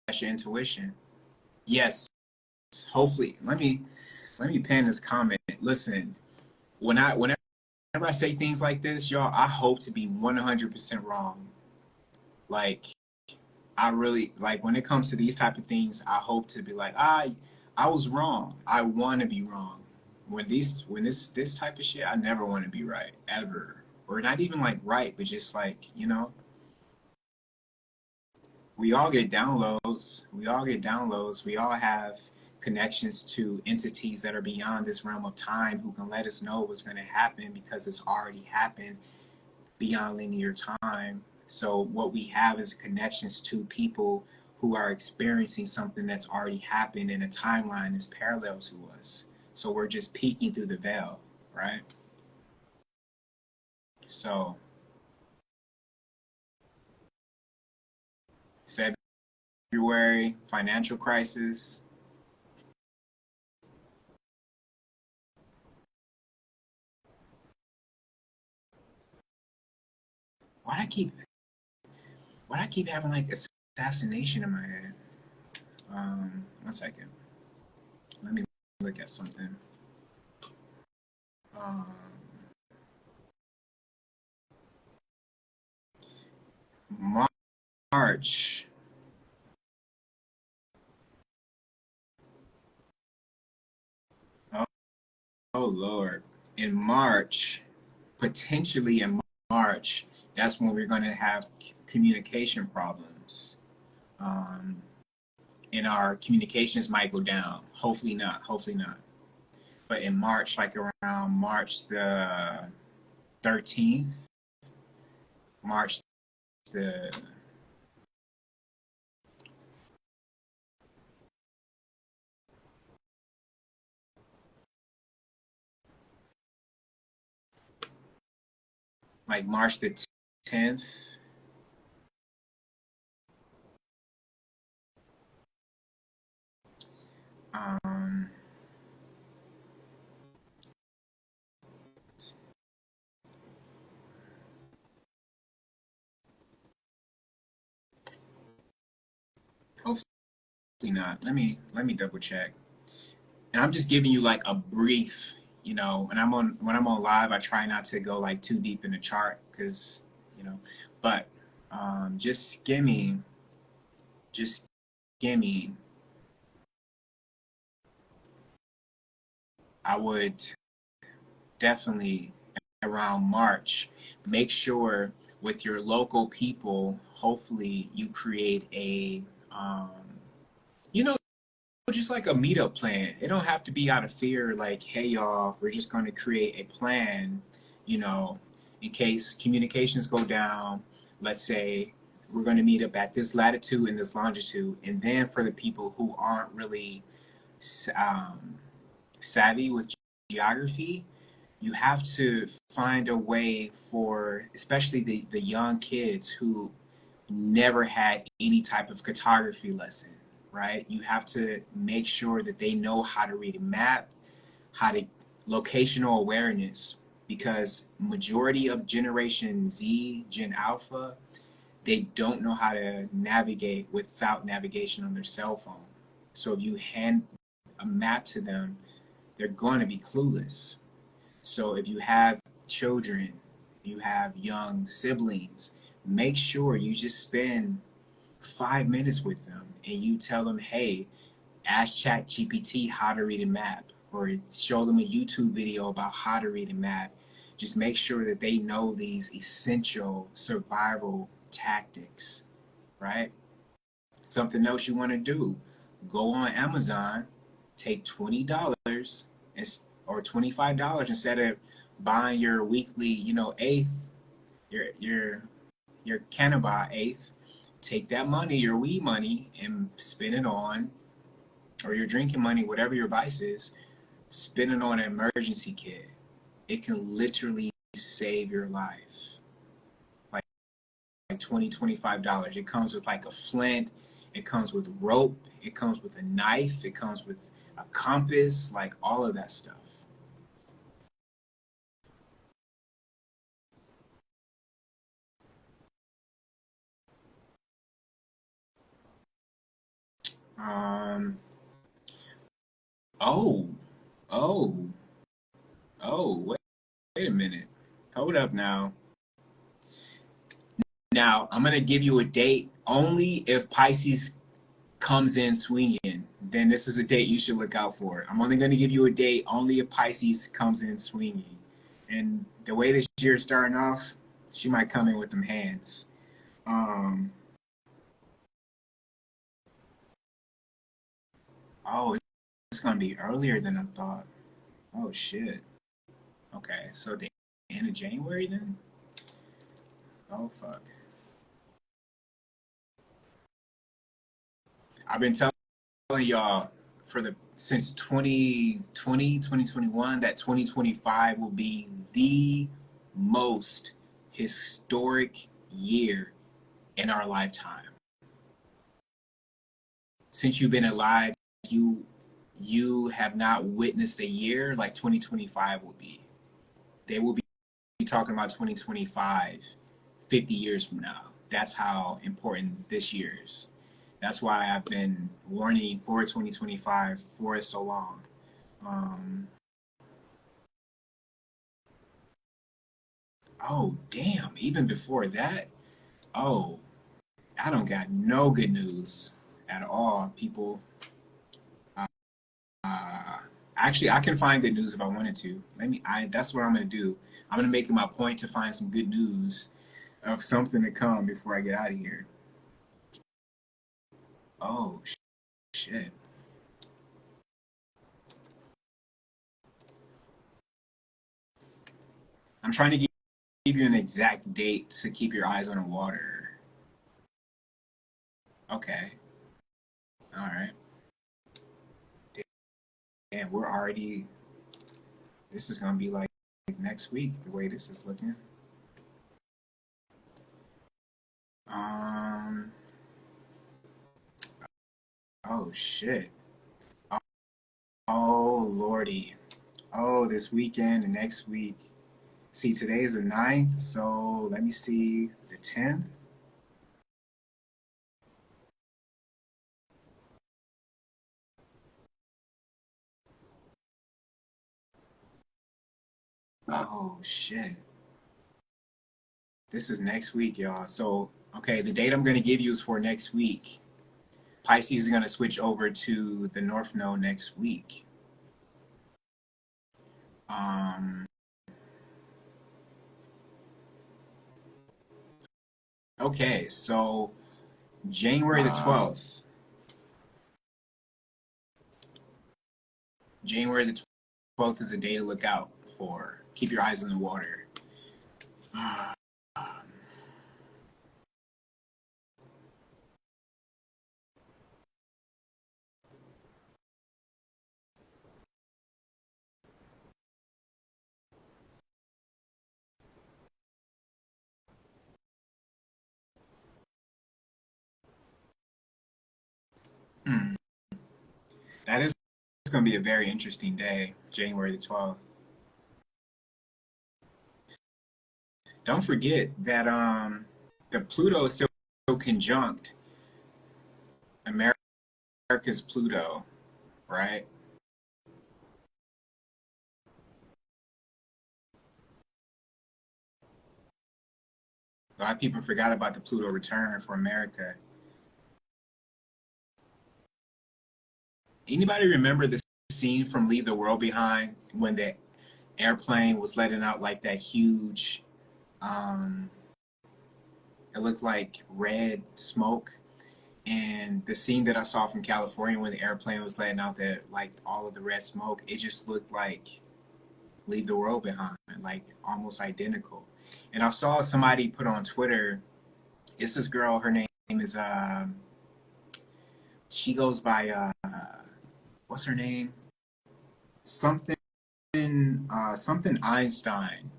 that's your intuition. Yes. Hopefully, let me pen this comment. Listen, whenever I say things like this, y'all, I hope to be 100% wrong. Like, I really like when it comes to these type of things. I hope to be like, I was wrong. I want to be wrong. When this type of shit, I never want to be right ever, or not even like right, but just like we all get downloads. We all get downloads. We all have connections to entities that are beyond this realm of time who can let us know what's going to happen because it's already happened beyond linear time. So what we have is connections to people who are experiencing something that's already happened in a timeline is parallel to us. So we're just peeking through the veil, right? So February, financial crisis. Why do I keep having like assassination in my head? 1 second. Let me look at something. Um, March. Oh, oh Lord. In March, potentially in March, that's when we're going to have communication problems. Um, and our communications might go down. Hopefully not. Hopefully not. But in March, like around March the 13th, March the March the 10th. Um, not. Let me double check. And I'm just giving you like a brief, you know, when I'm on live, I try not to go like too deep in the chart because, you know, but just just skimming, I would definitely around March, make sure with your local people, hopefully you create a, um, you know, just like a meetup plan. It don't have to be out of fear, like, hey, y'all, we're just going to create a plan, you know, in case communications go down. Let's say we're going to meet up at this latitude and this longitude. And then for the people who aren't really um, savvy with geography, you have to find a way for especially the young kids who never had any type of cartography lesson, right? You have to make sure that they know how to read a map, how to locational awareness, because majority of Generation Z, Gen Alpha, they don't know how to navigate without navigation on their cell phone. So if you hand a map to them, they're going to be clueless. So if you have children, you have young siblings, make sure you just spend 5 minutes with them and you tell them, hey, ask ChatGPT how to read a map, or show them a YouTube video about how to read a map. Just make sure that they know these essential survival tactics, right? Something else you want to do, go on Amazon, take $20 or $25 instead of buying your weekly, you know, eighth, your cannabis eighth. Take that money, your weed money, and spend it on, or your drinking money, whatever your vice is, spend it on an emergency kit. It can literally save your life. Like 20, $25. It comes with like a flint, it comes with rope, it comes with a knife, it comes with a compass, like all of that stuff. Um, oh, oh, wait a minute. Hold up now. Now, I'm going to give you a date only if Pisces comes in swinging. Then this is a date you should look out for. I'm only going to give you a date only if Pisces comes in swinging. And the way this year is starting off, she might come in with them hands. Um, oh, it's gonna be earlier than I thought. Oh shit. Okay, so the end of January then? Oh fuck. I've been telling y'all for the since 2020, 2021 that 2025 will be the most historic year in our lifetime. Since you've been alive, you you have not witnessed a year like 2025 will be. They will be talking about 2025 50 years from now. That's how important this year is. That's why I've been warning for 2025 for so long. Um, oh, damn. Even before that, oh, I don't got no good news at all, people. Uh, actually, I can find good news if I wanted to. That's what I'm going to do. I'm going to make it my point to find some good news of something to come before I get out of here. Oh, shit. I'm trying to give you an exact date to keep your eyes on the water. Okay. All right. Damn, we're already. This is gonna be like next week. The way this is looking. Um. Oh shit. Oh lordy. Oh, this weekend and next week. See, today is the 9th, so let me see the 10th. Oh shit. This is next week, y'all. So, okay, the date I'm going to give you is for next week. Pisces is going to switch over to the North Node next week. Um, okay, so January the 12th. January the 12th is a day to look out for. Keep your eyes on the water. Um, hmm, that is going to be a very interesting day, January the 12th. Don't forget that the Pluto is still conjunct America's Pluto, right? A lot of people forgot about the Pluto return for America. Anybody remember the scene from Leave the World Behind when the airplane was letting out like that huge, um, it looked like red smoke? And the scene that I saw from California when the airplane was letting out that like all of the red smoke, it just looked like Leave the World Behind, like almost identical. And I saw somebody put on Twitter, it's this girl, her name is she goes by what's her name? Something something Einstein.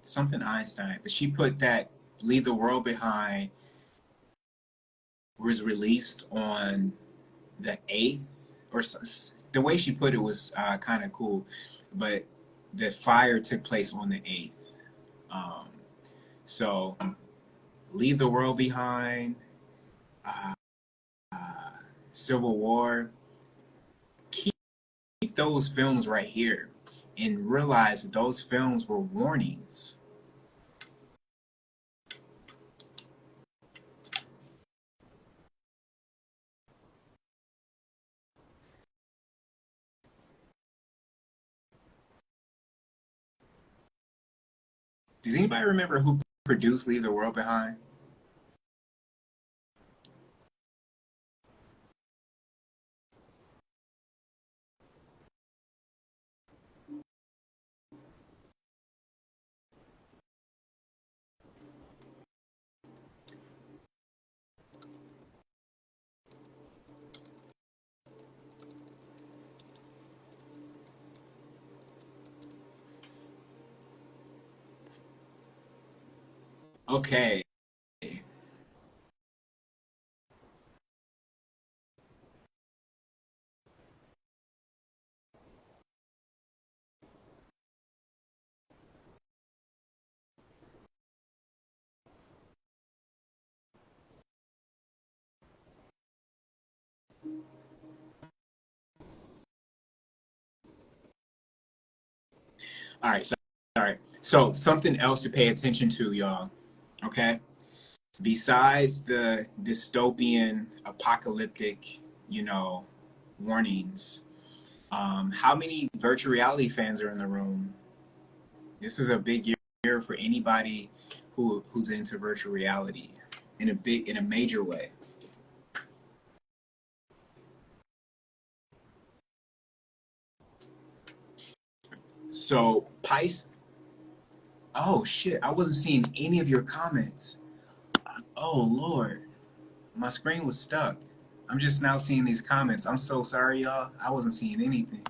Something Einstein. But she put that Leave the World Behind was released on the 8th, or the way she put it was kind of cool. But the fire took place on the 8th. Um, so Leave the World Behind, uh, Civil War, keep those films right here and realize that those films were warnings. Does anybody remember who produced Leave the World Behind? Okay. All right. So, all right. So something else to pay attention to, y'all. Okay. Besides the dystopian, apocalyptic, you know, warnings, how many virtual reality fans are in the room? This is a big year for anybody who's into virtual reality in a major way. So Pice, oh shit, I wasn't seeing any of your comments. Oh Lord, my screen was stuck. I'm just now seeing these comments. I'm so sorry, y'all. I wasn't seeing anything.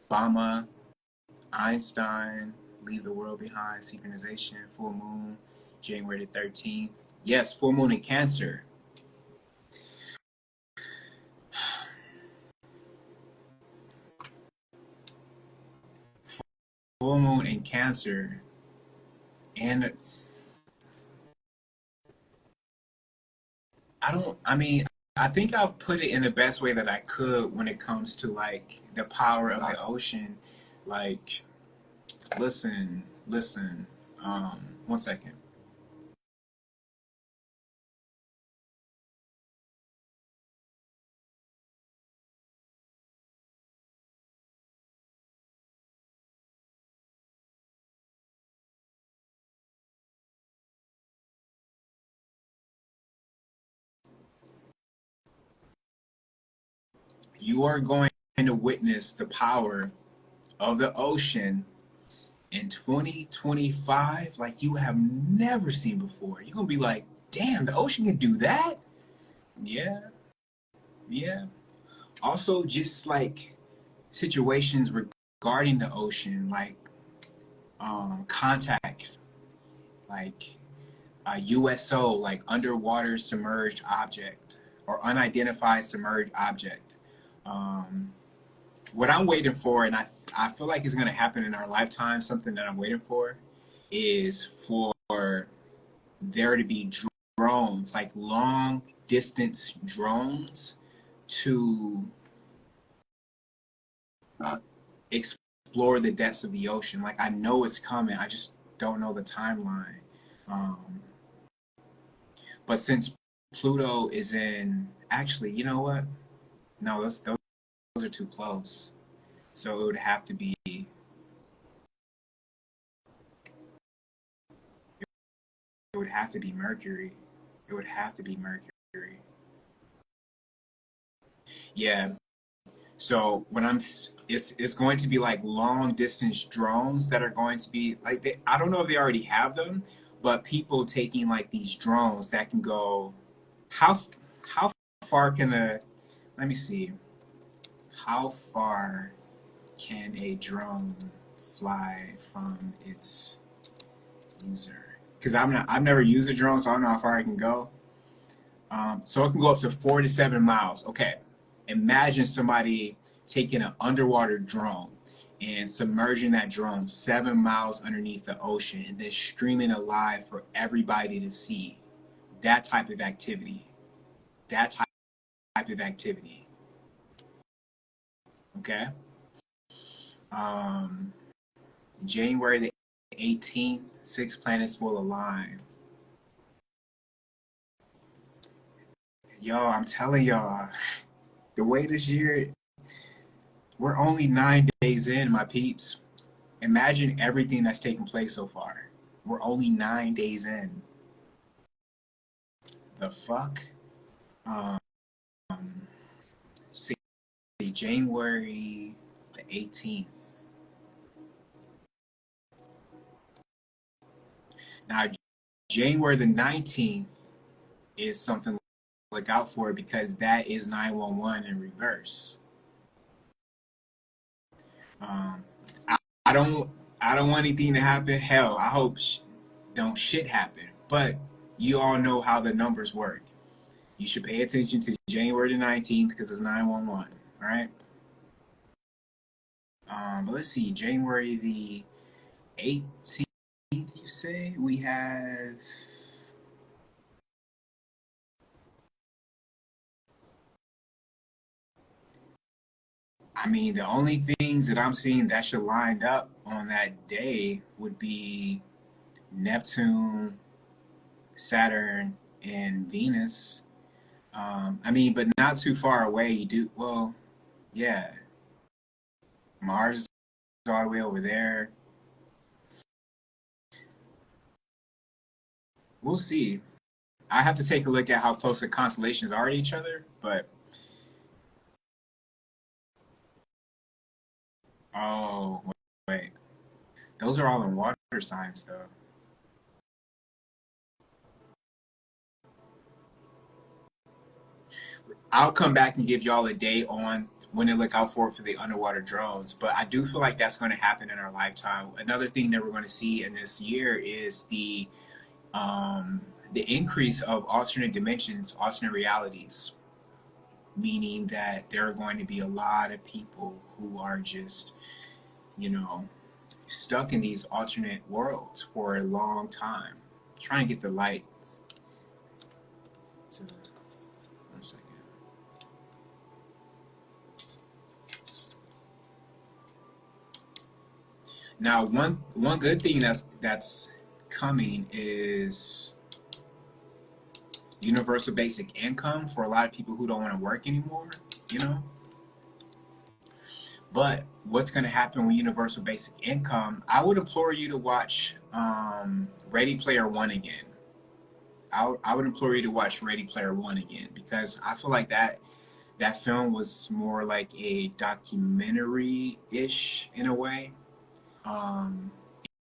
Obama, Einstein, Leave the World Behind, Synchronization, Full Moon, January the 13th. Yes, Full Moon in Cancer. Full Moon in Cancer. And I mean, I think I've put it in the best way that I could when it comes to like the power of the ocean. Like, listen, listen. 1 second. You are going to witness the power of the ocean in 2025 like you have never seen before. You're gonna be like, damn, the ocean can do that? Yeah, yeah. Also, just like situations regarding the ocean, like contact, like USO, like underwater submerged object or unidentified submerged object. Um, what I'm waiting for, and I feel like it's going to happen in our lifetime, something that I'm waiting for, is for there to be drones, like long distance drones, to explore the depths of the ocean. Like I know it's coming, I just don't know the timeline. Um, but since Pluto is in, actually, you know what? No, those are too close. So it would have to be it would have to be Mercury. It would have to be Mercury. Yeah. So when it's going to be like long distance drones that are going to be like I don't know if they already have them, but people taking like these drones that can go how how far can the let me see how far can a drone fly from its user? Because I've never used a drone, so I don't know how far I can go. So it can go up to 4 to 7 miles. Okay, imagine somebody taking an underwater drone and submerging that drone 7 miles underneath the ocean and then streaming it live for everybody to see. That type of activity. That type of activity. Okay. Um, January the 18th, 6 planets will align. Yo, I'm telling y'all, the way this year, we're only 9 days in, my peeps. Imagine everything that's taken place so far. We're only 9 days in. The fuck? Um, see, January the 18th. Now, January the 19th is something to look out for because that is 911 in reverse. Um, I, I don't, I don't want anything to happen. Hell, I hope don't shit happen. But you all know how the numbers work. You should pay attention to January the 19th because it's 911. All right. But let's see, January the 18th, you say? We have, I mean, the only things that I'm seeing that should line up on that day would be Neptune, Saturn, and Venus. I mean, but not too far away. You do, well, yeah, Mars is all the way over there. We'll see. I have to take a look at how close the constellations are to each other, but oh, wait. Those are all in water signs, though. I'll come back and give y'all a day on when to look out for the underwater drones. But I do feel like that's going to happen in our lifetime. Another thing that we're going to see in this year is um, the increase of alternate dimensions, alternate realities, meaning that there are going to be a lot of people who are just, you know, stuck in these alternate worlds for a long time. Trying to get the light. So, 1 second. Now, one good thing that's coming is universal basic income for a lot of people who don't want to work anymore. You know, but what's going to happen with universal basic income? I would implore you to watch Ready Player One again. I would implore you to watch Ready Player One again because I feel like that film was more like a documentary ish in a way. Um,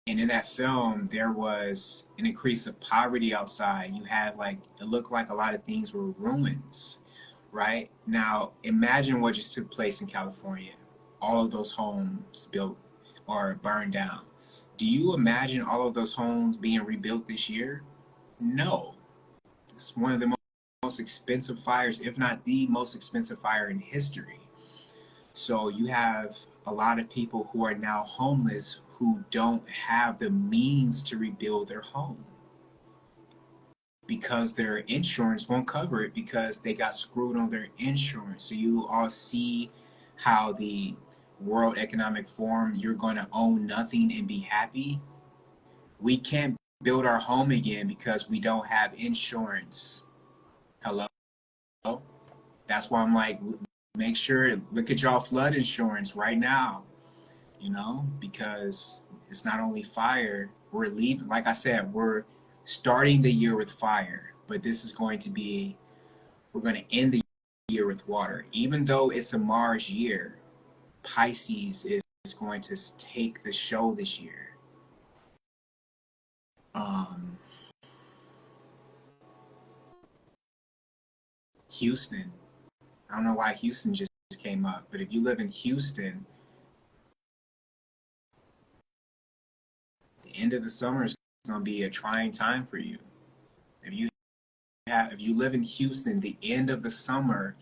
and in that film, there was an increase of poverty outside. You had like it looked like a lot of things were ruins, right? Now, imagine what just took place in California. All of those homes built or burned down. Do you imagine all of those homes being rebuilt this year? No. It's one of the most expensive fires, if not the most expensive fire in history. So you have a lot of people who are now homeless who don't have the means to rebuild their home because their insurance won't cover it because they got screwed on their insurance. So you all see how the World Economic Forum, you're going to own nothing and be happy. We can't build our home again because we don't have insurance. Hello? That's why I'm like, make sure, look at y'all flood insurance right now, because it's not only fire. We're leaving, like I said, we're starting the year with fire, but this is going to be, we're going to end the year with water. Even though it's a Mars year, Pisces is going to take the show this year. Um, Houston, I don't know why Houston just came up, but if you live in Houston, the end of the summer is going to be a trying time for you. If you live in Houston, the end of the summer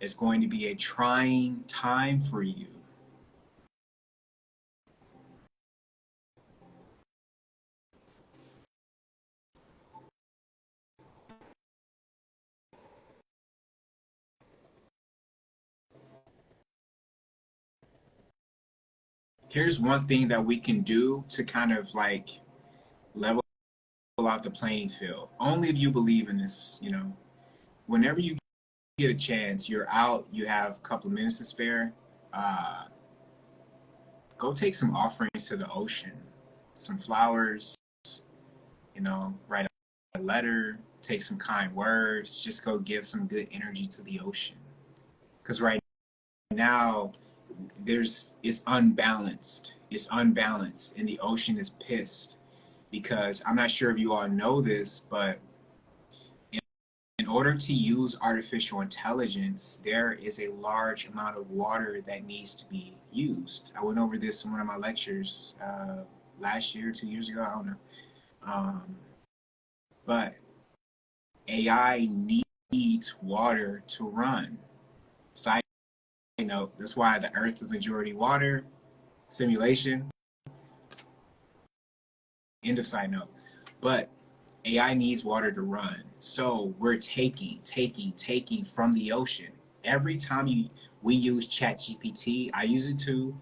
is going to be a trying time for you. Here's one thing that we can do to kind of like level out the playing field. Only if you believe in this. Whenever you get a chance, you're out, you have a couple of minutes to spare, uh, go take some offerings to the ocean, some flowers, write a letter, take some kind words, just go give some good energy to the ocean. Because right now, it's unbalanced. It's unbalanced, and the ocean is pissed because I'm not sure if you all know this, but in order to use artificial intelligence, there is a large amount of water that needs to be used. I went over this in one of my lectures last year, 2 years ago, I don't know. But AI needs water to run. Side note, that's why the Earth is majority water. Simulation. End of side note. But AI needs water to run. So we're taking from the ocean. Every time we use ChatGPT, I use it too.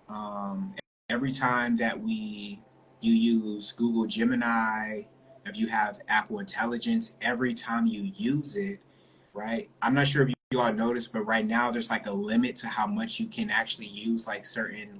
Um, every time that you use Google Gemini, if you have Apple Intelligence, every time you use it, right? I'm not sure if you all noticed, but right now there's like a limit to how much you can actually use like certain